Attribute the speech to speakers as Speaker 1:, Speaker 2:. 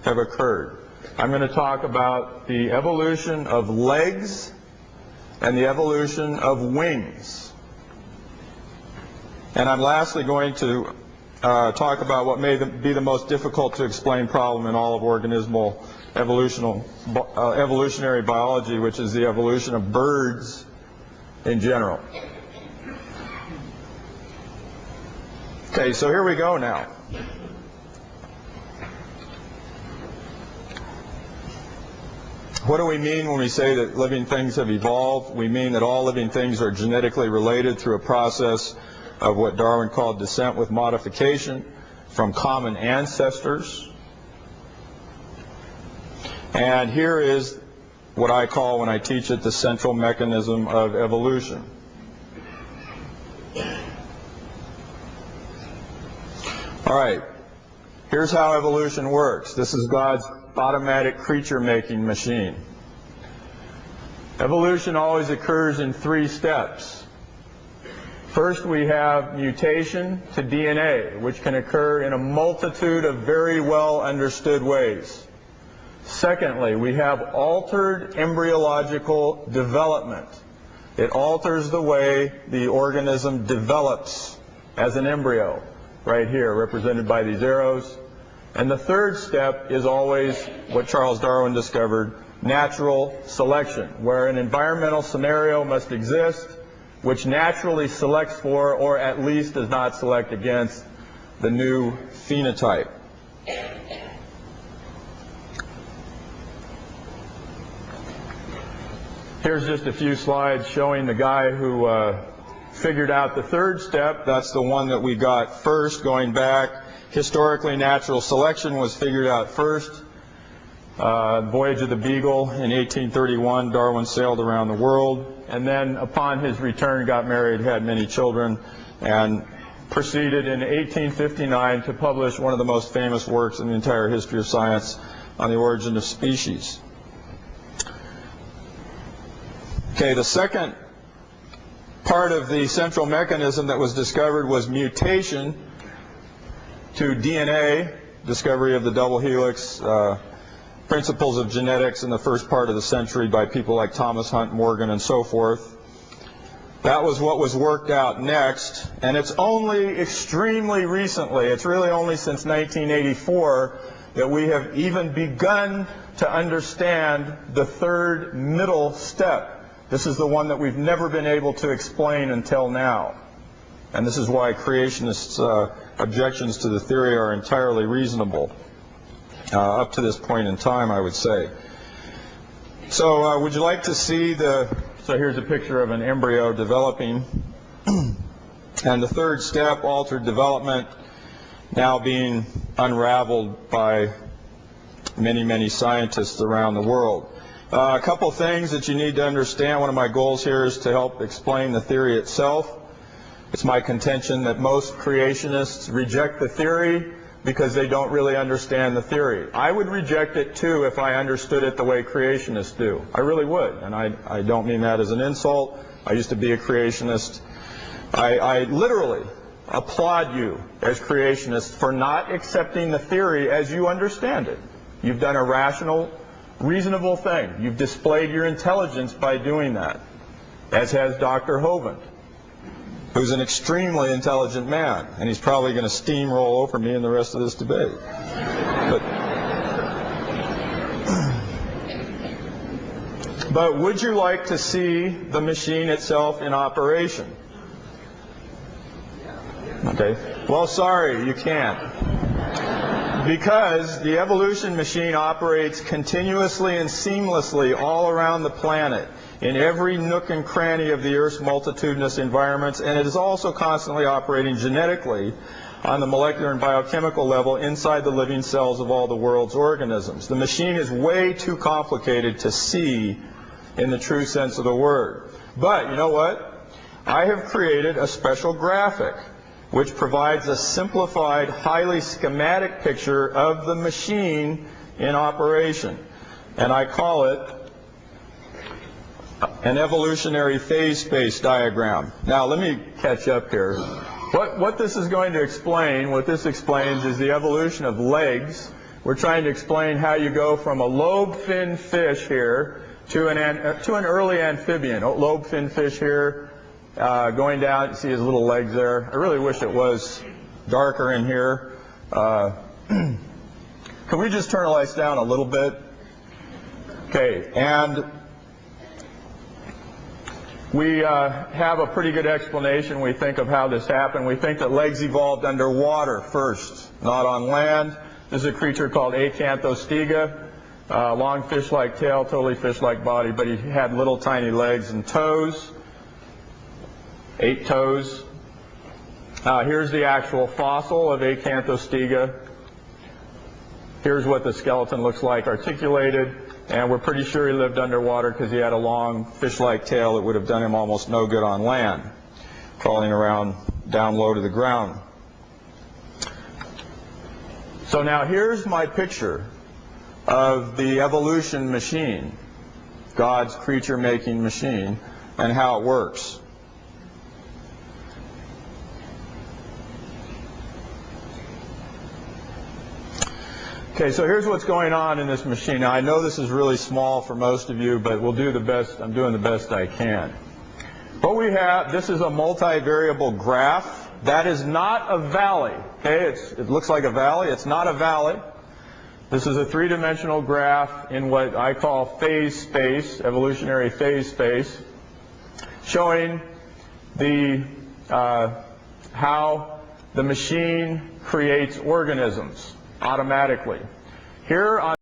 Speaker 1: have occurred. I'm going to talk about the evolution of legs and the evolution of wings. And I'm lastly going to talk about what may be the most difficult to explain problem in all of organismal evolutionary biology, which is the evolution of birds in general. Okay, so here we go now. What do we mean when we say that living things have evolved? We mean that all living things are genetically related through a process of what Darwin called descent with modification from common ancestors. And here is what I call, when I teach it, the central mechanism of evolution. All right, here's how evolution works. This is God's automatic creature-making machine. Evolution always occurs in 3 steps. First, we have mutation to DNA, which can occur in a multitude of very well understood ways. Secondly, we have altered embryological development. It alters the way the organism develops as an embryo, right here, represented by these arrows. And the third step is always what Charles Darwin discovered, natural selection, where an environmental scenario must exist which naturally selects for, or at least does not select against, the new phenotype. Here's just a few slides showing the guy who figured out the third step. That's the one that we got first, going back. Historically, natural selection was figured out first. Voyage of the Beagle in 1831, Darwin sailed around the world, and then upon his return got married, had many children, and proceeded in 1859 to publish one of the most famous works in the entire history of science on the origin of species. Okay, the second part of the central mechanism that was discovered was mutation to DNA, discovery of the double helix, principles of genetics in the first part of the century by people like Thomas Hunt Morgan and so forth. That was what was worked out next, and it's only extremely recently, it's really only since 1984, that we have even begun to understand the third middle step. This is the one that we've never been able to explain until now. And this is why creationists' objections to the theory are entirely reasonable, up to this point in time, I would say. So would you like to see so here's a picture of an embryo developing. And the third step, altered development, now being unraveled by many, many scientists around the world. A couple things that you need to understand. One of my goals here is to help explain the theory itself. It's my contention that most creationists reject the theory because they don't really understand the theory. I would reject it too if I understood it the way creationists do. I really would, and I don't mean that as an insult. I used to be a creationist. I literally applaud you as creationists for not accepting the theory as you understand it. You've done a rational, reasonable thing. You've displayed your intelligence by doing that, as has Dr. Hovind, who's an extremely intelligent man, and he's probably going to steamroll over me in the rest of this debate. But would you like to see the machine itself in operation? Okay. Well, sorry, you can't. Because the evolution machine operates continuously and seamlessly all around the planet, in every nook and cranny of the Earth's multitudinous environments, and it is also constantly operating genetically on the molecular and biochemical level inside the living cells of all the world's organisms. The machine is way too complicated to see in the true sense of the word. But you know what? I have created a special graphic which provides a simplified, highly schematic picture of the machine in operation. And I call it an evolutionary phase space diagram. Now let me catch up here. What this is going to explain, what this explains is the evolution of legs We're trying to explain how you go from a lobe-finned fish here to an early amphibian. Lobe-finned fish here, going down. You see his little legs there. I really wish it was darker in here. Can we just turn the lights down a little bit? Okay, and we have a pretty good explanation, we think, of how this happened. We think that legs evolved underwater first, not on land. This is a creature called Acanthostega, long fish-like tail, totally fish-like body, but he had little tiny legs and toes, 8 toes. Here's the actual fossil of Acanthostega. Here's what the skeleton looks like articulated, and we're pretty sure he lived underwater because he had a long fish-like tail that would have done him almost no good on land, crawling around down low to the ground. So now here's my picture of the evolution machine, God's creature-making machine, and how it works. Okay, so here's what's going on in this machine. Now, I know this is really small for most of you, but we'll do the best. I'm doing the best I can. What we have, this is a multivariable graph. That is not a valley. Okay, it looks like a valley. It's not a valley. This is a three-dimensional graph in what I call phase space, evolutionary phase space, showing the how the machine creates organisms automatically. Here on